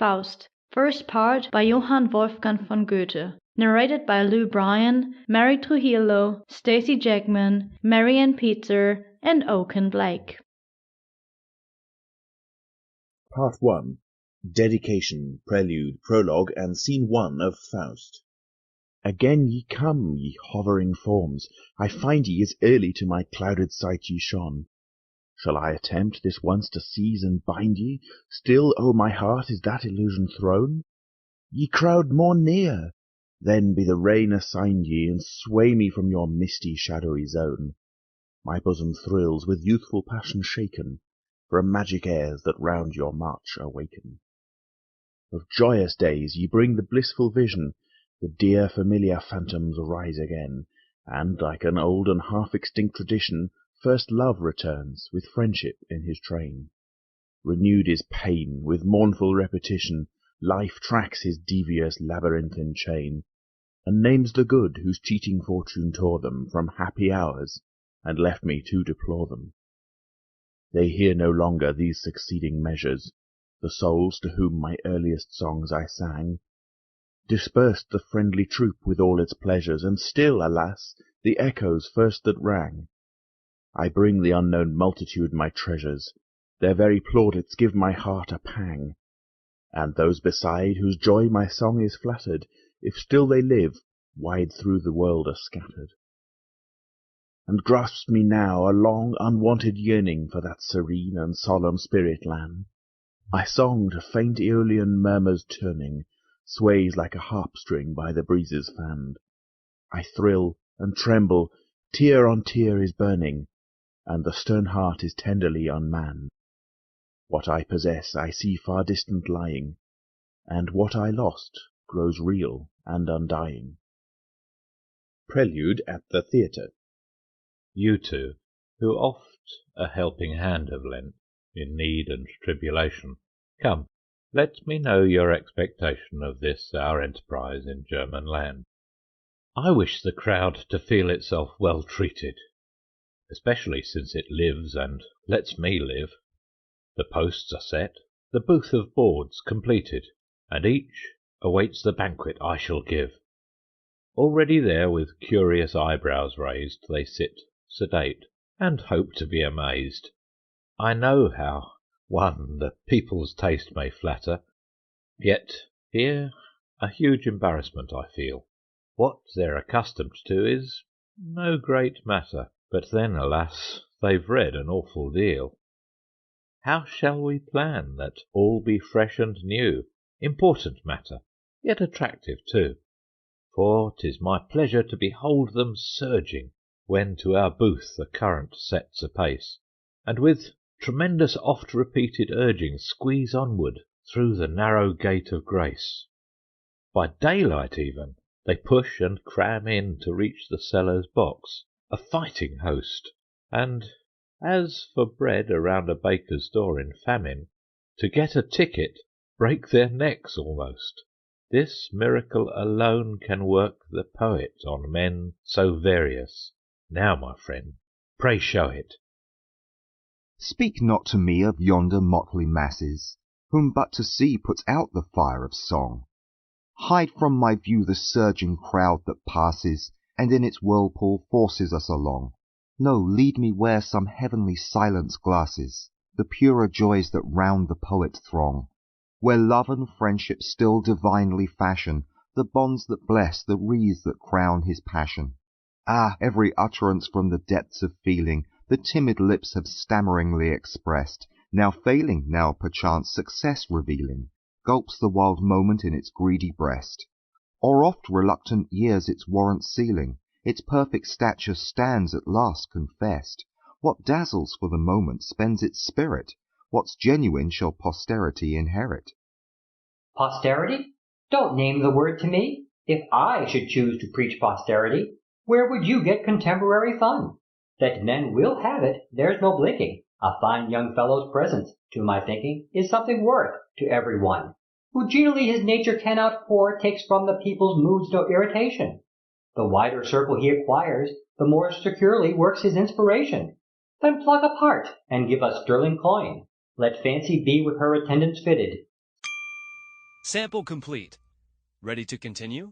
Faust, first part by Johann Wolfgang von Goethe, narrated by Bryan, Mary Trujillo, Stacey Jackman, Maryann Pizer, and Okan Blake. Part 1. Dedication, Prelude, Prologue, and Scene 1 of Faust. Again ye come, ye hovering forms, I find ye as early to my clouded sight ye shone. Shall I attempt this once to seize and bind ye? Still, O my heart, is that illusion thrown? Ye crowd more near, then be the rein assigned ye, and sway me from your misty shadowy zone. My bosom thrills with youthful passion shaken, from magic airs that round your march awaken. Of joyous days ye bring the blissful vision, the dear familiar phantoms rise again, and, like an old and half-extinct tradition, first love returns, with friendship in his train. Renewed is pain, with mournful repetition, life tracks his devious labyrinthine chain, and names the good whose cheating fortune tore them from happy hours, and left me to deplore them. They hear no longer these succeeding measures, the souls to whom my earliest songs I sang. Dispersed the friendly troop with all its pleasures, and still, alas, the echoes first that rang. I bring the unknown multitude my treasures, their very plaudits give my heart a pang. And those beside, whose joy my song is flattered, if still they live, wide through the world are scattered. And grasps me now a long unwonted yearning for that serene and solemn spirit land. My song to faint Aeolian murmurs turning, sways like a harp string by the breezes fanned. I thrill and tremble, tear on tear is burning, and the stern heart is tenderly unmanned. What I possess I see far distant lying, and what I lost grows real and undying. Prelude at the Theatre. You two, who oft a helping hand have lent, in need and tribulation, come, let me know your expectation of this our enterprise in German land. I wish the crowd to feel itself well treated, especially since it lives and lets me live. The posts are set, the booth of boards completed, and each awaits the banquet I shall give. Already there with curious eyebrows raised they sit sedate, and hope to be amazed. I know how one the people's taste may flatter, yet here a huge embarrassment I feel. What they're accustomed to is no great matter, but then, alas, they've read an awful deal. How shall we plan that all be fresh and new? Important matter, yet attractive too. For 'tis my pleasure to behold them surging, when to our booth the current sets apace, and with tremendous oft-repeated urging squeeze onward through the narrow gate of grace. By daylight even, they push and cram in to reach the seller's box, a fighting host, and as for bread around a baker's door in famine, to get a ticket break their necks almost. This miracle alone can work the poet on men so various. Now, my friend, pray show it. Speak not to me of yonder motley masses, whom but to see puts out the fire of song. Hide from my view the surging crowd that passes, and in its whirlpool forces us along. No, lead me where some heavenly silence glasses the purer joys that round the poet throng, where love and friendship still divinely fashion the bonds that bless, the wreaths that crown his passion. Ah, every utterance from the depths of feeling the timid lips have stammeringly expressed, now failing, now perchance success revealing, gulps the wild moment in its greedy breast. Or oft reluctant years its warrant sealing, its perfect stature stands at last confessed. What dazzles for the moment spends its spirit, what's genuine shall posterity inherit. Posterity? Don't name the word to me. If I should choose to preach posterity, where would you get contemporary fun? That men will have it, there's no blinking. A fine young fellow's presence, to my thinking, is something worth to every one. Who genially his nature can outpour takes from the people's moods no irritation. The wider circle he acquires, the more securely works his inspiration. Then pluck a part, and give us sterling coin. Let fancy be with her attendants fitted. Sample complete. Ready to continue?